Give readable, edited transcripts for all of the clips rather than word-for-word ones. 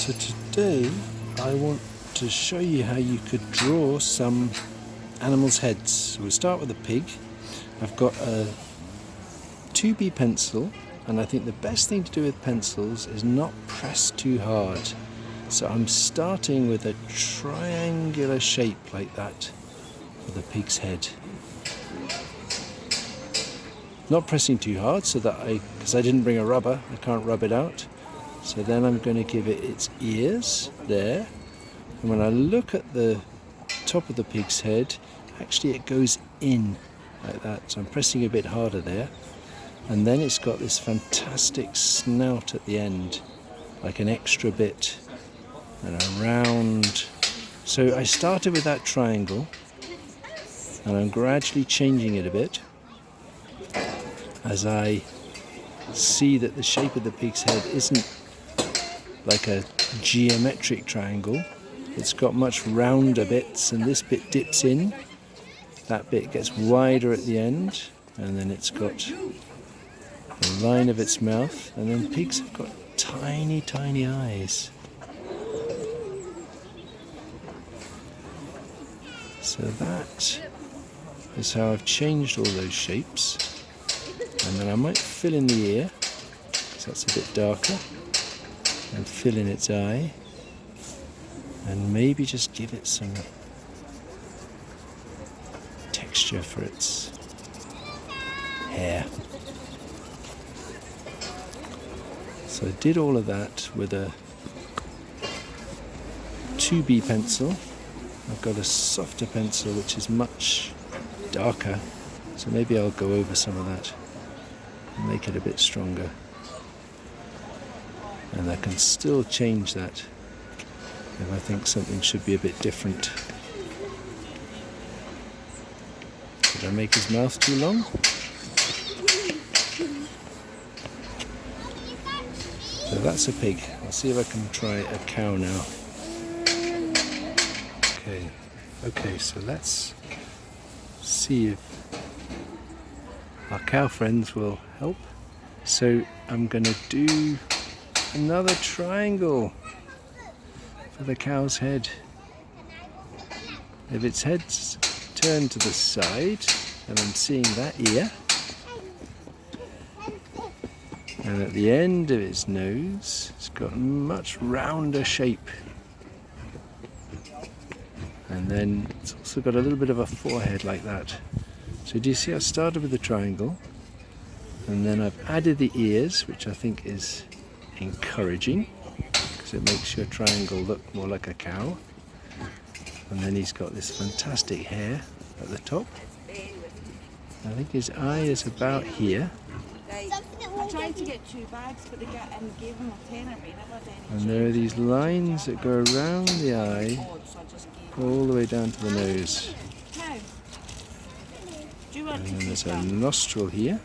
So today I want to show you how you could draw some animals' heads. So we'll start with a pig. I've got a 2B pencil, and I think the best thing to do with pencils is not press too hard. So I'm starting with a triangular shape like that for the pig's head. Not pressing too hard so that because I didn't bring a rubber, I can't rub it out. So then I'm going to give it its ears there. And when I look at the top of the pig's head, actually it goes in like that. So I'm pressing a bit harder there. And then it's got this fantastic snout at the end, like an extra bit and a round. So I started with that triangle and I'm gradually changing it a bit as I see that the shape of the pig's head isn't like a geometric triangle. It's got much rounder bits, and this bit dips in. That bit gets wider at the end, and then it's got the line of its mouth, and then pigs have got tiny, tiny eyes. So that is how I've changed all those shapes. And then I might fill in the ear, because that's a bit darker, and fill in its eye, and maybe just give it some texture for its hair. So I did all of that with a 2B pencil. I've got a softer pencil which is much darker, so maybe I'll go over some of that and make it a bit stronger. And I can still change that if I think something should be a bit different. Did I make his mouth too long? So that's a pig. I'll see if I can try a cow now. Okay, so let's see if our cow friends will help. So I'm going to do another triangle for the cow's head. If its head's turned to the side, then I'm seeing that ear. And at the end of its nose, it's got a much rounder shape. And then it's also got a little bit of a forehead like that. So do you see I started with the triangle, and then I've added the ears, which I think is encouraging because it makes your triangle look more like a cow. And then he's got this fantastic hair at the top. I think his eye is about here. I tried to get 2 bags, but they got and gave them a tenner, but never did any. And there are these lines that go around the eye all the way down to the nose. And then there's a nostril here.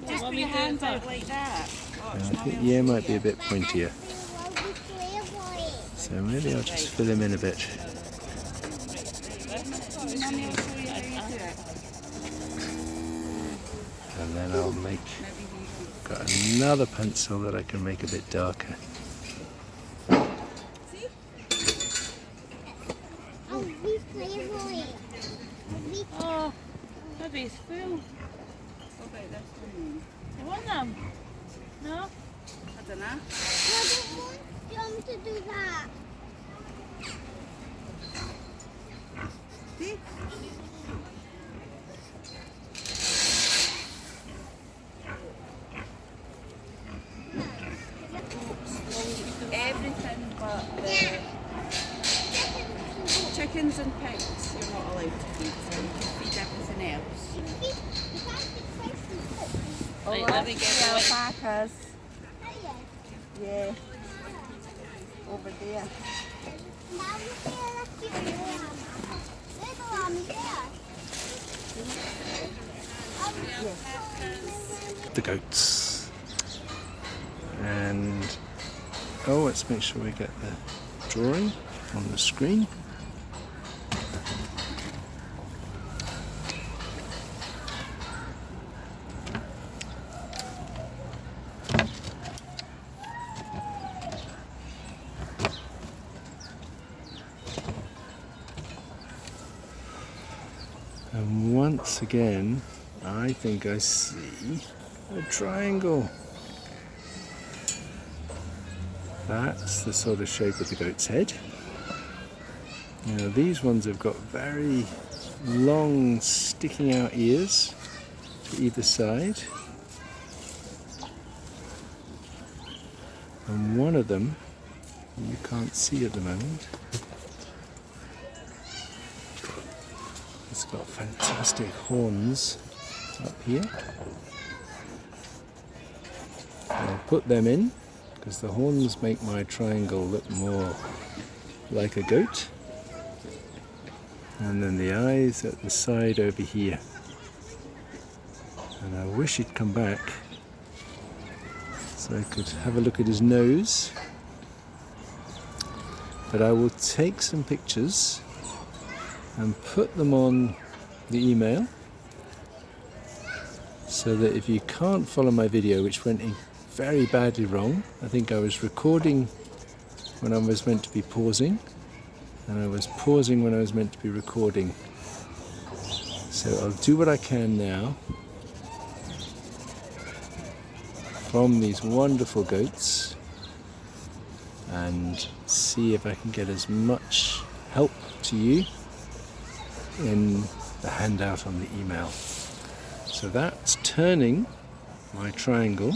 Just put your hands out like that. And I think the ear might be a bit pointier. So maybe I'll just fill him in a bit. And then I'll got another pencil that I can make a bit darker. Oh, maybe it's full. What about this one? You want them? No? I don't know. I don't want them to do that. See? Everything but the chickens and pigs you're not allowed to feed, so you can feed everything else. Oh, Right, let me get the alpacas. Yeah. Over there. The goats. And let's make sure we get the drawing on the screen. And once again, I think I see a triangle. That's the sort of shape of the goat's head. Now these ones have got very long sticking out ears to either side. And one of them you can't see at the moment. It's got fantastic horns up here. I'll put them in because the horns make my triangle look more like a goat. And then the eyes at the side over here. And I wish he'd come back so I could have a look at his nose. But I will take some pictures and put them on the email so that if you can't follow my video, which went very badly wrong, I think I was recording when I was meant to be pausing, and I was pausing when I was meant to be recording. So I'll do what I can now from these wonderful goats and see if I can get as much help to you in the handout on the email. So that's turning my triangle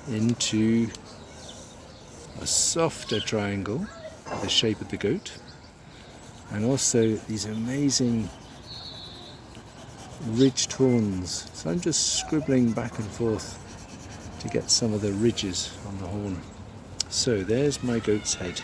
into a softer triangle with the shape of the goat, and also these amazing ridged horns. So I'm just scribbling back and forth to get some of the ridges on the horn. So there's my goat's head.